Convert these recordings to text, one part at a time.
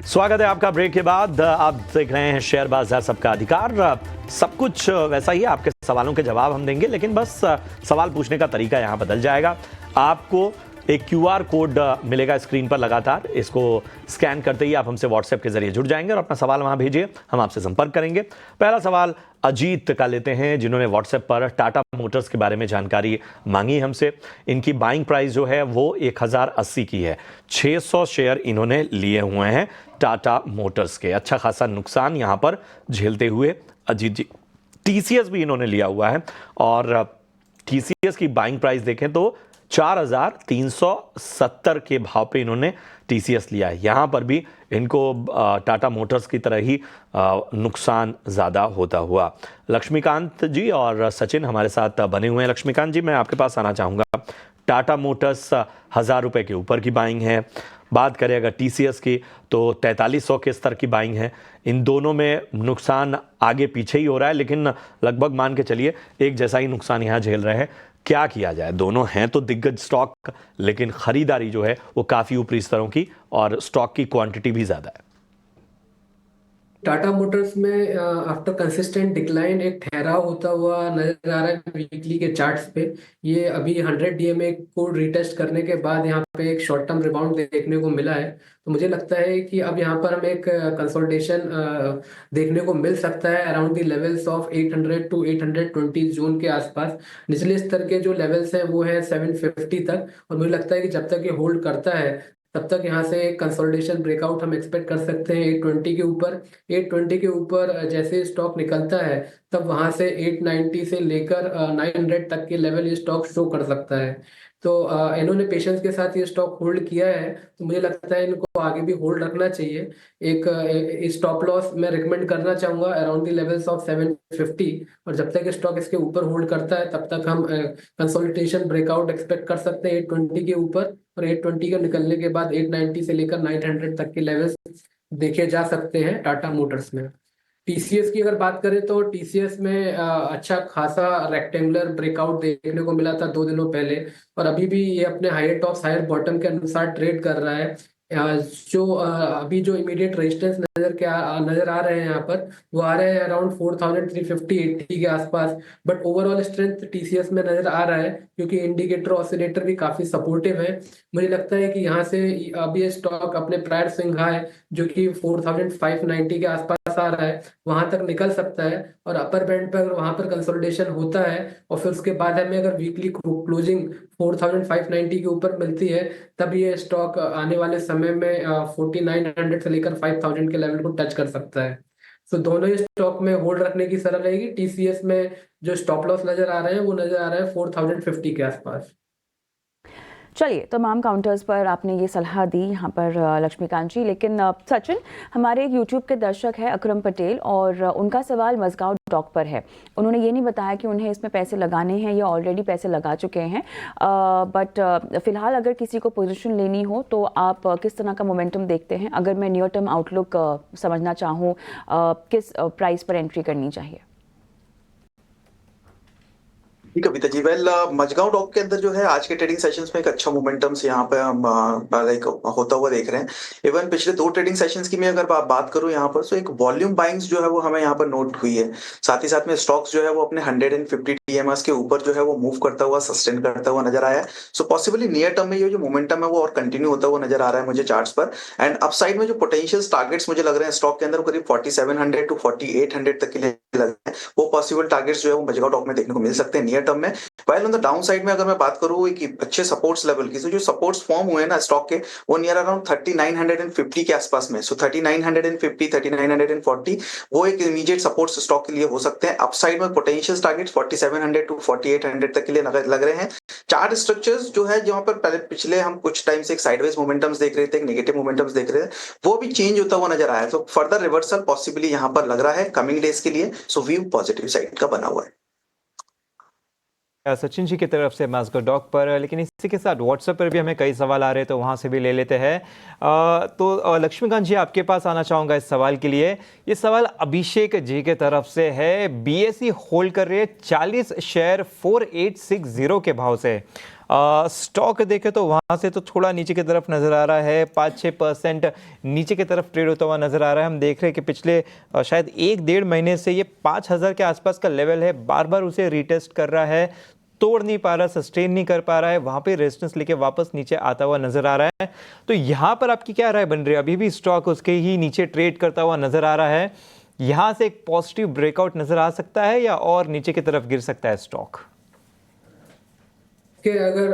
स्वागत है आपका ब्रेक के बाद। आप देख रहे हैं शेयर बाजार सबका अधिकार। सब कुछ वैसा ही है, आपके सवालों के जवाब हम देंगे, लेकिन बस सवाल पूछने का तरीका यहाँ बदल जाएगा। आपको एक QR कोड मिलेगा स्क्रीन पर लगातार, इसको स्कैन करते ही आप हमसे व्हाट्सएप के जरिए जुड़ जाएंगे और अपना सवाल वहाँ भेजिए, हम आपसे संपर्क करेंगे। पहला सवाल अजीत का लेते हैं, जिन्होंने व्हाट्सएप पर टाटा मोटर्स के बारे में जानकारी मांगी हमसे। इनकी बाइंग प्राइस जो है वो 1080 की है। 600 शेयर इन्होंने लिए हुए हैं टाटा मोटर्स के। अच्छा खासा नुकसान यहाँ पर झेलते हुए अजीत जी। TCS भी इन्होंने लिया हुआ है और TCS की बाइंग प्राइस देखें तो 4370 के भाव पे इन्होंने TCS लिया है। यहाँ पर भी इनको टाटा मोटर्स की तरह ही नुकसान ज़्यादा होता हुआ। लक्ष्मीकांत जी और सचिन हमारे साथ बने हुए हैं। लक्ष्मीकांत जी, मैं आपके पास आना चाहूँगा। टाटा मोटर्स 1000 रुपये के ऊपर की बाइंग है। बात करें अगर TCS की तो 4300 के स्तर की बाइंग है। इन दोनों में नुकसान आगे पीछे ही हो रहा है, लेकिन लगभग मान के चलिए एक जैसा ही नुकसान यहाँ झेल रहे हैं। क्या किया जाए? दोनों हैं तो दिग्गज स्टॉक, लेकिन खरीदारी जो है वो काफ़ी ऊपरी स्तरों की और स्टॉक की क्वांटिटी भी ज़्यादा है। टाटा मोटर्स में आफ्टर कंसिस्टेंट डिक्लाइन एक ठहराव होता हुआ नजर आ रहा है वीकली के चार्ट्स पे। ये अभी 100 DMA को रिटेस्ट करने के बाद यहाँ पे एक शॉर्ट टर्म रिबाउंड देखने को मिला है। तो मुझे लगता है कि अब यहाँ पर हमें एक कंसोलिडेशन देखने को मिल सकता है around the levels of 800 to 820 zone के आसपास। निचले स्तर के जो लेवल्स हैं वो है 750 तक, और मुझे लगता है कि जब तक ये होल्ड करता है तब तक यहाँ से कंसोलिडेशन ब्रेकआउट हम एक्सपेक्ट कर सकते हैं 820 के ऊपर। 820 के ऊपर जैसे स्टॉक निकलता है तब वहां से 890 से लेकर 900 तक के लेवल ये स्टॉक शो कर सकता है। तो इन्होंने पेशेंस के साथ ये स्टॉक होल्ड किया है, तो मुझे लगता है इनको आगे भी होल्ड रखना चाहिए। एक स्टॉप लॉस मैं रिकमेंड करना चाहूंगा अराउंड द लेवल्स ऑफ 750, और जब तक स्टॉक इसके ऊपर होल्ड करता है तब तक हम कंसोलिडेशन ब्रेकआउट एक्सपेक्ट कर सकते हैं 820 के ऊपर, और 820 का निकलने के बाद 890 से लेकर 900 तक के लेवल्स देखे जा सकते हैं टाटा मोटर्स में। TCS की अगर बात करें तो TCS में अच्छा खासा रेक्टेंगुलर ब्रेकआउट देखने को मिला था 2 दिनों पहले, और अभी भी ये अपने हायर टॉप्स हायर बॉटम के अनुसार ट्रेड कर रहा है। अभी जो इमीडिएट रेजिस्टेंस नजर आ रहे हैं यहाँ पर, वो आ रहे हैं अराउंड 4350-80 के आसपास। बट ओवरऑल स्ट्रेंथ TCS में नजर आ रहा है क्योंकि इंडिकेटर ऑसिलेटर भी काफी सपोर्टिव है। मुझे लगता है कि यहाँ से अभी ये स्टॉक अपने प्रायर स्विंग हाई जो कि 4590 के आसपास आ रहा है वहां तक निकल सकता है, और अपर बैंड पर वहां पर कंसोलिडेशन होता है और फिर उसके बाद हमें अगर वीकली क्लोजिंग 4590 के ऊपर मिलती है तब ये स्टॉक आने वाले समय में 4900 से लेकर 5000 के लेवल को टच कर सकता है। तो दोनों ही स्टॉक में होल्ड रखने की सलाह रहेगी। TCS में जो स्टॉप लॉस नजर आ रहे हैं वो नजर आ रहा है 4050 के आसपास। चलिए, तमाम काउंटर्स पर आपने ये सलाह दी यहाँ पर लक्ष्मीकांत जी, लेकिन सचिन, हमारे एक यूट्यूब के दर्शक है अकरम पटेल, और उनका सवाल मज़गांव डॉक पर है। उन्होंने ये नहीं बताया कि उन्हें इसमें पैसे लगाने हैं या ऑलरेडी पैसे लगा चुके हैं, बट फिलहाल अगर किसी को पोजीशन लेनी हो तो आप किस तरह का मोमेंटम देखते हैं? अगर मैं नियर टर्म आउटलुक समझना चाहूँ, किस प्राइस पर एंट्री करनी चाहिए? कविता जी, वेल मजगांव डॉक के अंदर जो है आज के ट्रेडिंग सेशंस में एक अच्छा मोमेंटम्स यहाँ पे हम लाइक होता हुआ देख रहे हैं। इवन पिछले 2 ट्रेडिंग सेशंस की मैं अगर बात करूं यहाँ पर, तो एक वॉल्यूम बाइंग्स जो है वो हमें यहाँ पर नोट हुई है। साथ ही साथ में स्टॉक्स जो है वो अपने 150 DMAs के ऊपर जो है वो मूव करता हुआ, सस्टेन करता हुआ नजर आया है। सो पॉसिबली नियर टर्म में ये जो मोमेंटम है वो और कंटिन्यू होता हुआ नजर आ रहा है मुझे चार्ट्स पर। एंड अपसाइड में जो पोटेंशियल टारगेट्स मुझे लग रहे हैं स्टॉक के अंदर, करीब 4700 टू 4800 तक के लिए लग रहे हैं। वो पॉसिबल टारगेट्स जो है वो मजगांव डॉक में देखने को मिल सकते हैं नियर टर्म में। While on the down side में अगर मैं बात करूं कि अच्छे सपोर्ट्स लेवल की, तो जो सपोर्ट्स फॉर्म हुए हैं ना स्टॉक के, वो नियर अराउंड 3950 के आसपास में। सो 3950 3940 वो एक इमीडिएट सपोर्ट्स स्टॉक के लिए हो सकते हैं। अपसाइड में पोटेंशियल टारगेट्स 4700 टू 4800 तक के लिए लग रहे हैं। चार्ट स्ट्रक्चर्स जो है जहां पर पहले पिछले हम कुछ टाइम से एक साइडवेज मोमेंटम्स देख रहे थे, एक नेगेटिव मोमेंटम्स देख रहे थे, वो भी चेंज होता हुआ नजर आया है। तो फर्दर रिवर्सल पॉसिबली यहां पर लग रहा है कमिंग डेज के लिए। सो व्यू पॉजिटिव साइड का बना हुआ है सचिन जी की तरफ से मज़गांव डॉक पर। लेकिन इसी के साथ व्हाट्सएप पर भी हमें कई सवाल आ रहे हैं, तो वहाँ से भी ले लेते हैं। तो लक्ष्मीकांत जी, आपके पास आना चाहूँगा इस सवाल के लिए। ये सवाल अभिषेक जी के तरफ से है। BSE होल्ड कर रही है 40 शेयर 4860 के भाव से। स्टॉक देखें तो वहाँ से तो थोड़ा नीचे की तरफ नज़र आ रहा है, 5-6% नीचे की तरफ ट्रेड होता हुआ नज़र आ रहा है। हम देख रहे हैं कि पिछले शायद 1-1.5 महीने से ये 5,000 के आसपास का लेवल है, बार बार उसे रीटेस्ट कर रहा है, तोड़ नहीं पा रहा, सस्टेन नहीं कर पा रहा है, वहाँ पे रेजिस्टेंस लेके वापस नीचे आता हुआ नज़र आ रहा है। तो यहाँ पर आपकी क्या राय बन रही है? अभी भी स्टॉक उसके ही नीचे ट्रेड करता हुआ नज़र आ रहा है, यहाँ से एक पॉजिटिव ब्रेकआउट नज़र आ सकता है या और नीचे की तरफ गिर सकता है स्टॉक? कि अगर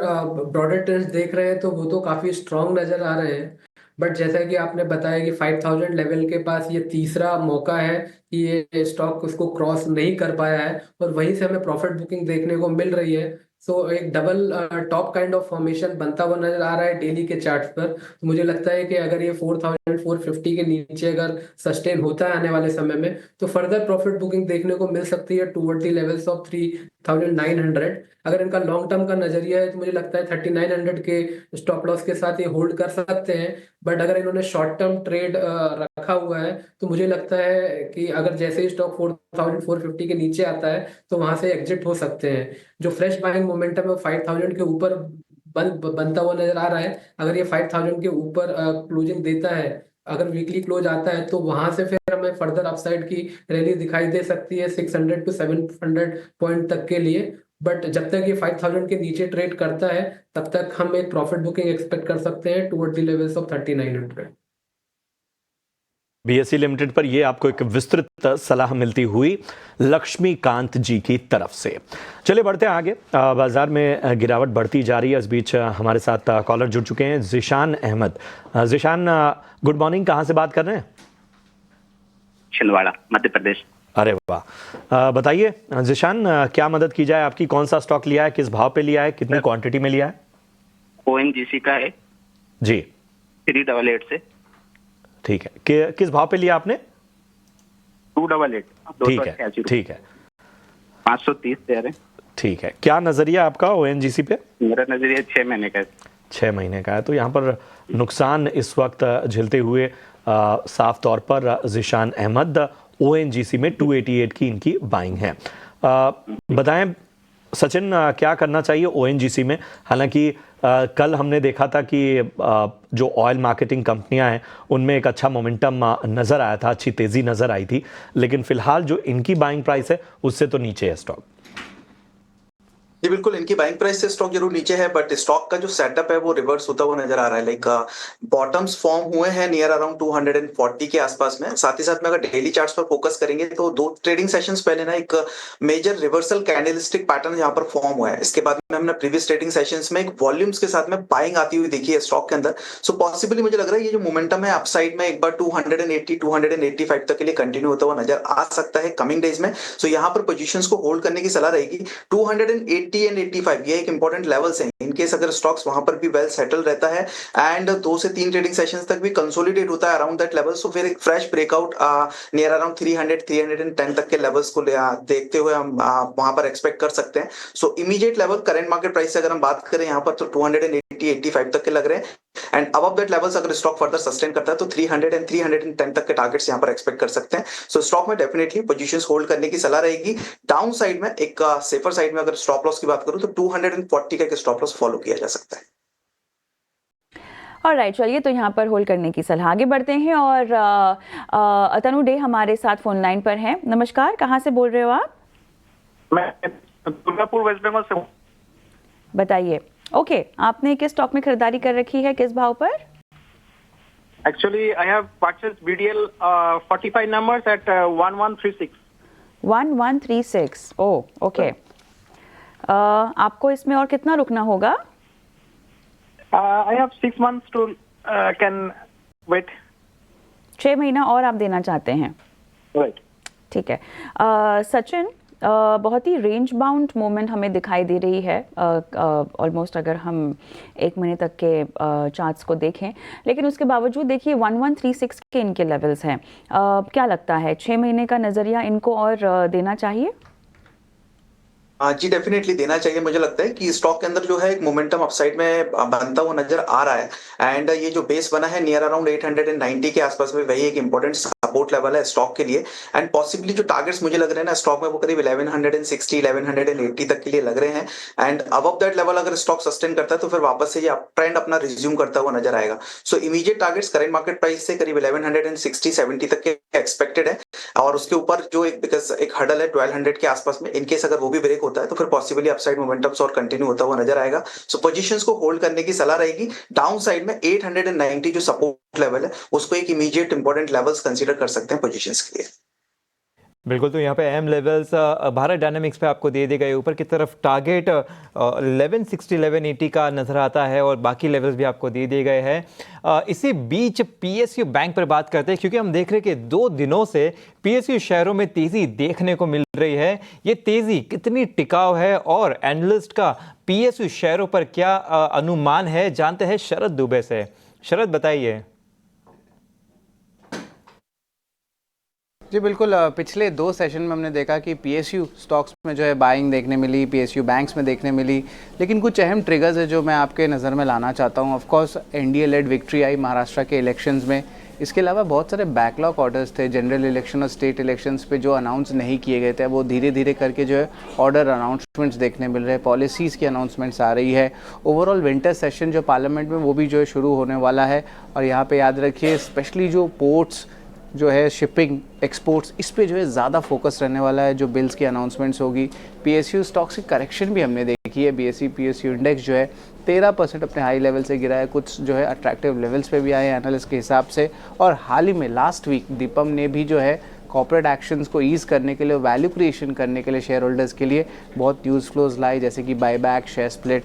ब्रॉडर ट्रेंड्स देख रहे हैं तो वो तो काफी स्ट्रांग नजर आ रहे हैं। बट जैसा कि आपने बताया कि 5000 लेवल के पास ये तीसरा मौका है कि ये स्टॉक उसको क्रॉस नहीं कर पाया है और वहीं से हमें प्रॉफिट बुकिंग देखने को मिल रही है। सो एक double top kind of formation बनता हुआ नजर आ रहा है डेली के चार्ट्स पर। तो मुझे लगता है कि अगर ये 4450 के नीचे अगर सस्टेन होता है आने वाले समय में तो फर्दर प्रॉफिट बुकिंग देखने को मिल सकती है टूवर्ड द लेवल्स ऑफ 3900। अगर इनका लॉन्ग टर्म का नजरिया है तो मुझे लगता है 3900 के स्टॉप लॉस के साथ ये होल्ड कर सकते हैं। बट अगर इन्होंने शॉर्ट टर्म ट्रेड रखा हुआ है तो मुझे लगता है कि अगर जैसे ही स्टॉक 4450 के नीचे आता है तो वहां से एग्जिट हो सकते हैं। जो फ्रेश बाइंग मोमेंटम है वो 5000 के ऊपर बनता हुआ नजर आ रहा है। अगर ये 5000 के ऊपर क्लोजिंग देता है, अगर वीकली क्लोज आता है तो वहां से फिर हमें फर्दर अपसाइड की रैली दिखाई दे सकती है 600 टू 700 पॉइंट तक के लिए। बट जब तक ये 5000 के नीचे ट्रेड करता है तब तक हम एक प्रॉफिट बुकिंग एक्सपेक्ट कर सकते हैं toward the levels of 3900। BSE limited पर ये आपको एक विस्तृत सलाह मिलती हुई लक्ष्मीकांत जी की तरफ से। चलिए बढ़ते हैं आगे। बाजार में गिरावट बढ़ती जा रही है। इस बीच हमारे साथ कॉलर जुड़ चुके हैं, ज़ीशान अहमद। ज़ीशान, गुड मॉर्निंग, कहाँ से बात कर रहे हैं? छिंदवाड़ा, मध्य प्रदेश। अरे वाह, बताइए ज़ीशान, क्या मदद की जाए आपकी? कौन सा स्टॉक लिया है, किस भाव पे लिया है, कितनी क्वांटिटी में लिया है? ONGC का है जी, 388 से। ठीक है, किस भाव पे लिया आपने? 288। ठीक है, ठीक है, 530 दे रहे। ठीक है। क्या नजरिया आपका ONGC पे? मेरा नजरिया 6 महीने का है। 6 महीने का है, तो यहाँ पर नुकसान इस वक्त झेलते हुए साफ तौर पर ज़ीशान अहमद ONGC में 288 की इनकी बाइंग है। बताएं सचिन, क्या करना चाहिए ONGC में? हालांकि कल हमने देखा था कि जो ऑयल मार्केटिंग कंपनियां हैं उनमें एक अच्छा मोमेंटम नज़र आया था, अच्छी तेज़ी नज़र आई थी, लेकिन फिलहाल जो इनकी बाइंग प्राइस है उससे तो नीचे है स्टॉक। जी बिल्कुल, इनकी बाइंग प्राइस से स्टॉक जरूर नीचे है, बट स्टॉक का जो सेटअप है वो रिवर्स होता हुआ नजर आ रहा है। लाइक बॉटम्स फॉर्म हुए हैं नियर अराउंड 240 के आसपास में। साथ ही साथ में अगर डेली चार्ट्स पर फोकस करेंगे तो 2 ट्रेडिंग सेशंस पहले ना एक मेजर रिवर्सल कैंडलस्टिक पैटर्न यहाँ पर फॉर्म हुआ है। इसके बाद में हमने प्रीवियस ट्रेडिंग सेशंस में एक वॉल्यूम्स के साथ में बाइंग आती हुई देखी है स्टॉक के अंदर। सो पॉसिबली मुझे लग रहा है ये जो मोमेंटम है अपसाइड में एक बार 280 285 तक के लिए कंटिन्यू होता हुआ नजर आ सकता है कमिंग डेज में। सो यहाँ पर पोजीशंस को होल्ड करने की सलाह रहेगी। 280 एंड 85 ये एक इंपॉर्टेंट लेवल्स हैं। इनकेस अगर स्टॉक्स वहां पर भी वेल सेटल रहता है एंड 2 से 3 ट्रेडिंग सेशंस तक भी कंसोलिडेट होता है अराउंड दैट लेवल, सो फिर एक फ्रेश ब्रेकआउट नियर अराउंड 300-310 तक के लेवल्स को देखते हुए हम वहां पर एक्सपेक्ट कर सकते हैं। So immediate level current market price से अगर हम बात करें यहाँ पर तो 280-85 तक के लग रहे हैं एंड अबव दैट लेवल्स अगर स्टॉक फर्दर सस्टेन करता है तो 300 एंड 310 तक के टारगेट्स यहाँ पर एक्सपेक्ट कर सकते हैं। सो स्टॉक में डेफिनेटली पोजीशंस होल्ड करने की सलाह रहेगी। डाउन साइड में एक सेफर साइड में अगर स्टॉप लॉस की बात करूं तो 240 का स्टॉप लॉस फॉलो किया जा सकता है। ऑलराइट, चलिए तो यहाँ पर होल्ड करने की सलाह। आगे बढ़ते हैं और अतनु डे हमारे साथ फोन लाइन पर हैं। नमस्कार, कहाँ से बोल रहे हो आप? मैं दुर्गापुर वेस्ट बंगाल से हूँ। बताइए। ओके, आपने किस स्टॉक में खरीदारी कर रखी है, किस भाव पर? Actually, I have purchased BDL 45 numbers at 1136. 1136, oh okay. आपको इसमें और कितना रुकना होगा? I have 6 months to can wait. 6 महीना और आप देना चाहते हैं? Right. ठीक है। सचिन, बहुत ही रेंज बाउंड मूवमेंट हमें दिखाई दे रही है ऑलमोस्ट, अगर हम 1 महीने तक के चार्ट्स को देखें, लेकिन उसके बावजूद देखिए 1136 के इनके लेवल्स हैं। क्या लगता है 6 महीने का नज़रिया इनको और देना चाहिए? जी डेफिनेटली देना चाहिए। मुझे लगता है कि स्टॉक के अंदर जो है एक मोमेंटम अपसाइड में बनता हुआ नजर आ रहा है एंड ये जो बेस बना है नियर अराउंड 890 के आसपास में वही एक इंपॉर्टेंट सपोर्ट लेवल है स्टॉक के लिए। एंड पॉसिबली जो टारगेट्स मुझे लग रहे हैं ना स्टॉक में वो करीब 1160 1180 तक के लिए लग रहे हैं। एंड अबव दैट लेवल अगर स्टॉक सस्टेन करता है तो फिर वापस से ये ट्रेंड अपना रिज्यूम करता हुआ नजर आएगा। So immediate targets current market price से करीब 1160 70 तक के एक्सपेक्टेड है, और उसके ऊपर जो एक हर्डल है 1200 के आसपास में, इनकेस अगर वो भी ब्रेक होता है तो फिर पॉसिबली अपसाइड मोमेंटम्स और कंटिन्यू होता हुआ नजर आएगा। सो पोजीशंस को होल्ड करने की सलाह रहेगी। डाउन साइड में 890 जो सपोर्ट लेवल है उसको एक इमीडिएट इंपॉर्टेंट लेवल्स कंसीडर कर सकते हैं पोजीशंस के लिए। बिल्कुल, तो यहाँ पे अहम लेवल्स भारत डायनामिक्स पे आपको दे दिए गए। ऊपर की तरफ टारगेट 1160 1180 का नज़र आता है और बाकी लेवल्स भी आपको दे दिए गए हैं। इसी बीच पीएसयू बैंक पर बात करते हैं, क्योंकि हम देख रहे हैं कि 2 दिनों से पीएसयू शेयरों में तेज़ी देखने को मिल रही है। ये तेज़ी कितनी टिकाऊ है और एनालिस्ट का पीएसयू शेयरों पर क्या अनुमान है, जानते हैं शरद दुबे से। शरद, बताइए। जी बिल्कुल, पिछले 2 सेशन में हमने देखा कि पीएसयू स्टॉक्स में जो है बाइंग देखने मिली, पीएसयू बैंक्स में देखने मिली, लेकिन कुछ अहम ट्रिगर्स है जो मैं आपके नज़र में लाना चाहता हूँ। Of course NDA led victory आई महाराष्ट्र के इलेक्शंस में। इसके अलावा बहुत सारे बैकलॉग ऑर्डर्स थे जनरल इलेक्शन और स्टेट इलेक्शंस पे जो अनाउंस नहीं किए गए थे, वो धीरे धीरे करके जो है ऑर्डर अनाउंसमेंट्स देखने मिल रहे हैं, पॉलिसीज़ की अनाउंसमेंट्स आ रही है। ओवरऑल विंटर सेशन जो पार्लियामेंट में वो भी जो है शुरू होने वाला है। और यहाँ पे याद रखिए स्पेशली जो पोर्ट्स जो है, शिपिंग, एक्सपोर्ट्स, इस पे जो है ज़्यादा फोकस रहने वाला है जो बिल्स की अनाउंसमेंट्स होगी। पीएसयू स्टॉक्स की करेक्शन भी हमने देखी है। बीएसई पीएसयू इंडेक्स जो है 13% अपने हाई लेवल से गिरा है, कुछ जो है अट्रैक्टिव लेवल्स पे भी आए हैं एनालिस्ट के हिसाब से। और हाल ही में लास्ट वीक दीपम ने भी जो है कॉर्पोरेट एक्शंस को ईज़ करने के लिए, वैल्यू क्रिएशन करने के लिए शेयर होल्डर्स के लिए बहुत न्यूज़ फ्लोज लाए, जैसे कि बायबैक, शेयर स्प्लिट,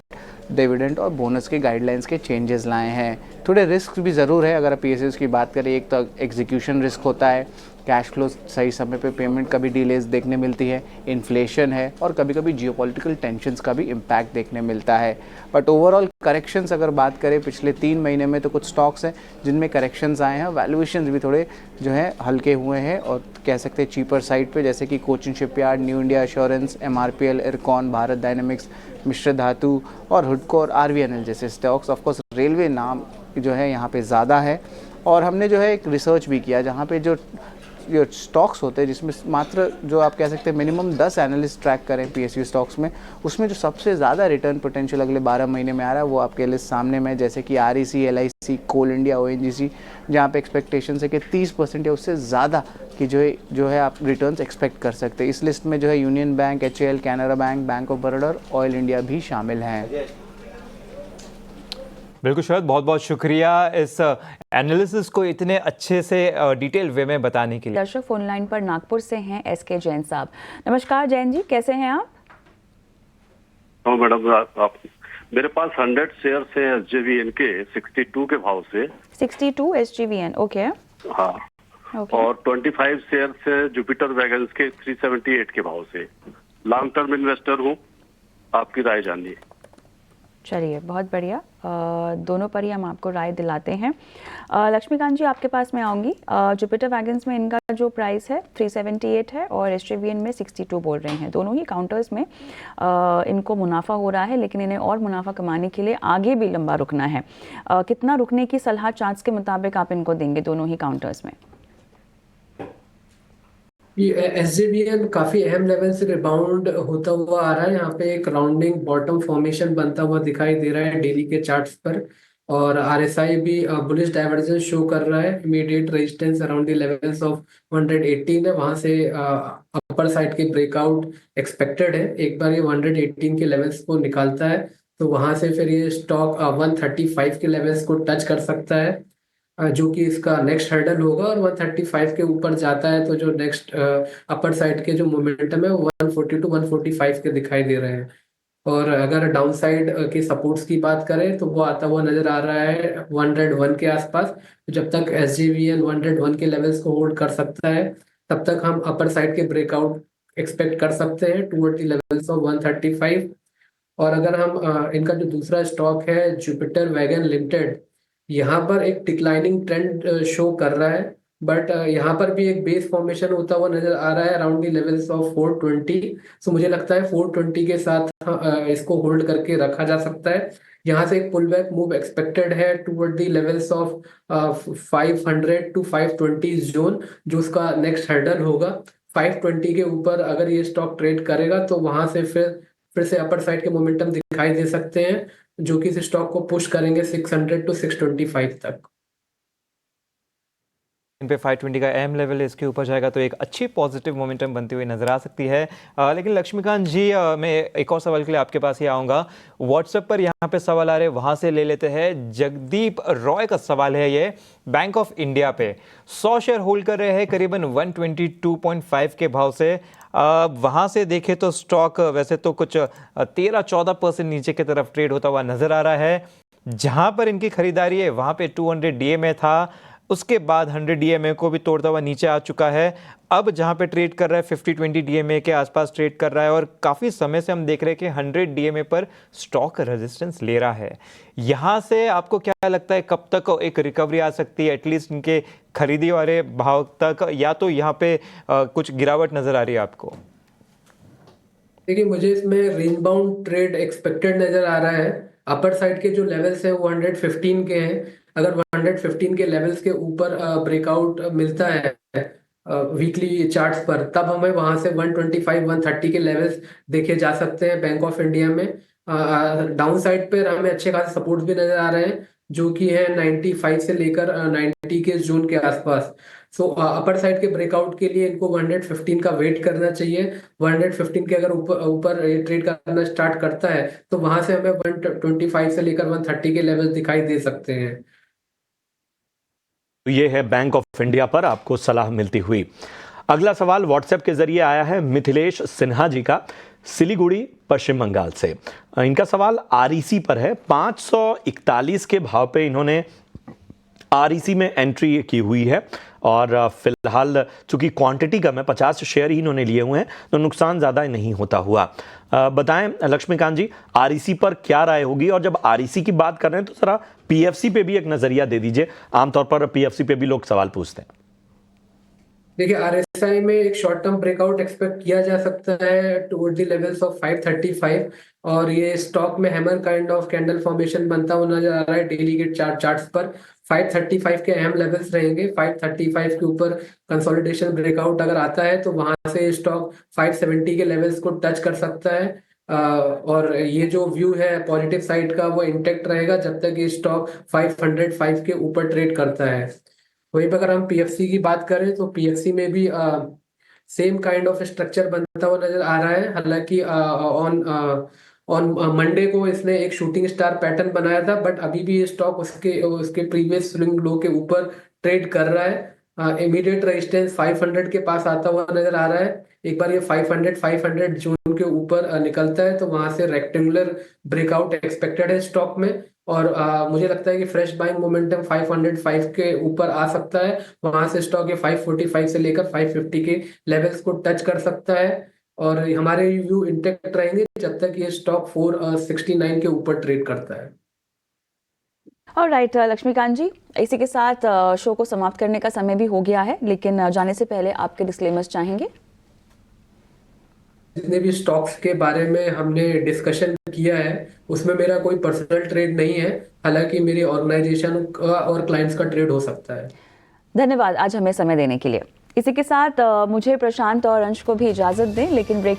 डिविडेंड और बोनस के गाइडलाइंस के चेंजेस लाए हैं। थोड़े रिस्क भी ज़रूर है अगर पीएसयूज़ की बात करें। एक तो एग्जीक्यूशन रिस्क होता है, कैश फ्लो सही समय पे पेमेंट का भी डिलेज देखने मिलती है, इन्फ्लेशन है और कभी कभी जियोपॉलिटिकल टेंशन्स का भी इम्पैक्ट देखने मिलता है। बट ओवरऑल करेक्शंस अगर बात करें पिछले 3 महीने में तो कुछ स्टॉक्स हैं जिनमें करेक्शंस आए हैं, वैल्यूएशंस भी थोड़े जो है हल्के हुए हैं और कह सकते हैं चीपर साइड पे, जैसे कि Cochin shipyard, new India assurance, MRPL, Ircon, Bharat dynamics, Mishra Dhatu और हुडको और आरवीएनएल जैसे स्टॉक्स। ऑफकोर्स रेलवे नाम जो है यहाँ पे ज़्यादा है। और हमने जो है एक रिसर्च भी किया जहाँ पे जो स्टॉक्स होते हैं जिसमें मात्र जो आप कह सकते हैं मिनिमम 10 एनालिस्ट ट्रैक करें पीएसयू स्टॉक्स में, उसमें जो सबसे ज़्यादा रिटर्न पोटेंशियल अगले 12 महीने में आ रहा है वो आपके लिस्ट सामने में, जैसे कि आरईसी, एलआईसी, कोल इंडिया, ओएनजीसी, जहाँ पे एक्सपेक्टेशन है कि 30% या उससे ज़्यादा की जो है आप रिटर्न्स एक्सपेक्ट कर सकते हैं। इस लिस्ट में जो है union bank, HAL, Canara bank, bank of Baroda और ऑयल इंडिया भी शामिल हैं। बिल्कुल शरद, बहुत बहुत शुक्रिया इस एनालिसिस को इतने अच्छे से डिटेल वे में बताने के लिए। दर्शक फोन लाइन पर नागपुर से हैं एसके जैन साहब। नमस्कार जैन जी, कैसे हैं आप? हाँ मैडम, आप मेरे पास 100 शेयर है एसजेवीएन के 62 के भाव से। 62 एसजेवीएन, ओके। हाँ और 25 शेयर है जुपिटर वैगन्स के 378 के भाव से। लॉन्ग टर्म इन्वेस्टर हूँ, आपकी राय जानिए। चलिए, बहुत बढ़िया। दोनों पर ही हम आपको राय दिलाते हैं। लक्ष्मीकांत जी, आपके पास मैं आऊँगी। जुपिटर वैगन्स में इनका जो प्राइस है 378 है और एसजेवीएन में 62 बोल रहे हैं। दोनों ही काउंटर्स में इनको मुनाफा हो रहा है, लेकिन इन्हें और मुनाफा कमाने के लिए आगे भी लंबा रुकना है। कितना रुकने की सलाह चार्ट्स के मुताबिक आप इनको देंगे दोनों ही काउंटर्स में? एसजेवीएन काफी अहम लेवल से रिबाउंड होता हुआ आ रहा है। यहाँ पे एक राउंडिंग बॉटम फॉर्मेशन बनता हुआ दिखाई दे रहा है डेली के चार्ट्स पर, और आरएसआई भी बुलिश डाइवर्जेंस शो कर रहा है। Immediate resistance around the levels of 118 है, वहां से अपर साइड के ब्रेकआउट एक्सपेक्टेड है। एक बार ये 118 के लेवल्स को निकालता है तो वहां से फिर ये स्टॉक 135 के लेवल्स को टच कर सकता है, जो कि इसका नेक्स्ट हर्डल होगा। और 135 के ऊपर जाता है तो जो नेक्स्ट अपर साइड के जो मोमेंटम है वो 140 टू 145 के दिखाई दे रहे हैं। और अगर डाउन साइड के सपोर्ट्स की बात करें तो वो आता हुआ नजर आ रहा है 101 के आसपास। तो जब तक एसजेवीएन 101 के लेवल्स को होल्ड कर सकता है तब तक हम अपर साइड के ब्रेकआउट एक्सपेक्ट कर सकते हैं टूवर्ड द लेवल्स ऑफ 135। और अगर हम इनका जो दूसरा स्टॉक है जुपिटर वैगन लिमिटेड, यहाँ पर एक डिक्लाइनिंग ट्रेंड शो कर रहा है। बट यहाँ पर भी एक बेस फॉर्मेशन होता हुआ नजर आ रहा है अराउंड द लेवल्स ऑफ 420। सो मुझे लगता है 420 के साथ इसको होल्ड करके रखा जा सकता है। यहाँ से एक पुल बैक मूव एक्सपेक्टेड है toward the levels of 500 to 520 zone, जो उसका नेक्स्ट हर्डल होगा। 520 के ऊपर अगर ये स्टॉक ट्रेड करेगा तो वहां से फिर से अपर साइड के मोमेंटम दिखाई दे सकते हैं, जो कि इस स्टॉक को पुश करेंगे 600 टू 625 तक। इन पे 520 का एम लेवल है, इसके ऊपर जाएगा तो एक अच्छी पॉजिटिव मोमेंटम बनती हुई नजर आ सकती है। लेकिन लक्ष्मीकांत जी, मैं एक और सवाल के लिए आपके पास ही आऊँगा। व्हाट्सएप पर यहाँ पे सवाल आ रहे हैं, वहाँ से ले लेते हैं। जगदीप रॉय का सवाल है ये, बैंक ऑफ इंडिया पे 100 शेयर होल्ड कर रहे हैं करीबन 122.5 के भाव से। वहाँ से देखें तो स्टॉक वैसे तो कुछ 13-14% नीचे की तरफ ट्रेड होता हुआ नजर आ रहा है। जहाँ पर इनकी खरीदारी है वहाँ पे 200 DMA था, उसके बाद 100 DMA को भी तोड़ता हुआ नीचे आ चुका है। अब जहां पे ट्रेड कर रहा है 50-20 DMA के आसपास ट्रेड कर रहा है, और काफ़ी समय से हम देख रहे हैं कि 100 DMA पर स्टॉक रेजिस्टेंस ले रहा है। यहां से आपको क्या लगता है कब तक एक रिकवरी आ सकती है, एटलीस्ट इनके खरीदी वाले भाव तक, या तो यहाँ पे कुछ गिरावट नजर आ रही है आपको? देखिए, मुझे इसमें रेंज बाउंड ट्रेड एक्सपेक्टेड नजर आ रहा है। अपर साइड के जो लेवल्स है वो 115 के हैं। अगर 115 के लेवल्स के ऊपर ब्रेकआउट मिलता है वीकली चार्ट्स पर, तब हमें वहां से 125-130 के लेवल्स देखे जा सकते हैं बैंक ऑफ इंडिया में। डाउन साइड पर हमें अच्छे खासे सपोर्ट भी नजर आ रहे हैं, जो कि है 95 से लेकर 90 के जोन के आसपास। सो अपर साइड के ब्रेकआउट के लिए इनको 115 का वेट करना चाहिए। 115 के अगर ऊपर ऊपर ट्रेड करना स्टार्ट करता है तो वहां से हमें 125 से लेकर 130 के लेवल दिखाई दे सकते हैं। तो ये है बैंक ऑफ इंडिया पर आपको सलाह मिलती हुई। अगला सवाल व्हाट्सएप के जरिए आया है मिथिलेश सिन्हा जी का, सिलीगुड़ी पश्चिम बंगाल से। इनका सवाल REC पर है। 541 के भाव पे इन्होंने REC में एंट्री की हुई है, और फिलहाल चूंकि क्वांटिटी कम है, 50 शेयर ही इन्होंने लिए हुए हैं, तो नुकसान ज़्यादा नहीं होता हुआ। बताएं लक्ष्मीकांत जी, REC पर क्या राय होगी? और जब REC की बात कर रहे हैं तो जरा PFC पे भी एक नज़रिया दे दीजिए। आमतौर पर PFC पे भी लोग सवाल पूछते हैं। देखिए, RSI में एक शॉर्ट टर्म ब्रेकआउट एक्सपेक्ट किया जा सकता है टुवर्ड द लेवल्स ऑफ 535, और ये स्टॉक में hammer kind of candle formation बनता हुआ नजर आ रहा है डेली के चार्ट्स पर। 535 के अहम लेवल्स रहेंगे। 535 के ऊपर कंसोलिडेशन ब्रेकआउट अगर आता है तो वहां से स्टॉक 570 के लेवल्स को टच कर सकता है। और ये जो व्यू है पॉजिटिव साइड का वो इंटेक्ट रहेगा जब तक ये स्टॉक 505 के ऊपर ट्रेड करता है। वहीं पर अगर हम PFC की बात करें तो PFC में भी सेम काइंड ऑफ स्ट्रक्चर बनता हुआ नजर आ रहा है। हालांकि ऑन मंडे को इसने एक शूटिंग स्टार पैटर्न बनाया था, बट अभी भी ये स्टॉक उसके प्रीवियस स्विंग लो के ऊपर ट्रेड कर रहा है। इमीडिएट रेजिस्टेंस 500 के पास आता हुआ नजर आ रहा है। एक बार ये 500 जोन के ऊपर निकलता है तो वहां से रेक्टेंगुलर ब्रेकआउट एक्सपेक्टेड है स्टॉक में, और मुझे लगता है कि फ्रेश बाइंग मोमेंटम 505 के ऊपर आ सकता है। वहां से स्टॉक ये 545 से लेकर 550 के लेवल्स को टच कर सकता है, और हमारे व्यू इंटेक्ट रहेंगे जब तक ये स्टॉक 469 के ऊपर ट्रेड करता है। ऑलराइट लक्ष्मीकांत जी, इसी के साथ शो को समाप्त करने का समय भी हो गया है, लेकिन जाने से पहले आपके डिस्क्लेमर्स चाहेंगे? जितने भी स्टॉक्स के बारे में हमने डिस्कशन किया है उसमें मेरा कोई पर्सनल ट्रेड नहीं है, हालांकि मेरी ऑर्गेनाइजेशन का और क्लाइंट्स का ट्रेड हो सकता है। धन्यवाद आज हमें समय देने के लिए। इसी के साथ मुझे, प्रशांत और अंश को भी इजाजत दें, लेकिन ब्रेक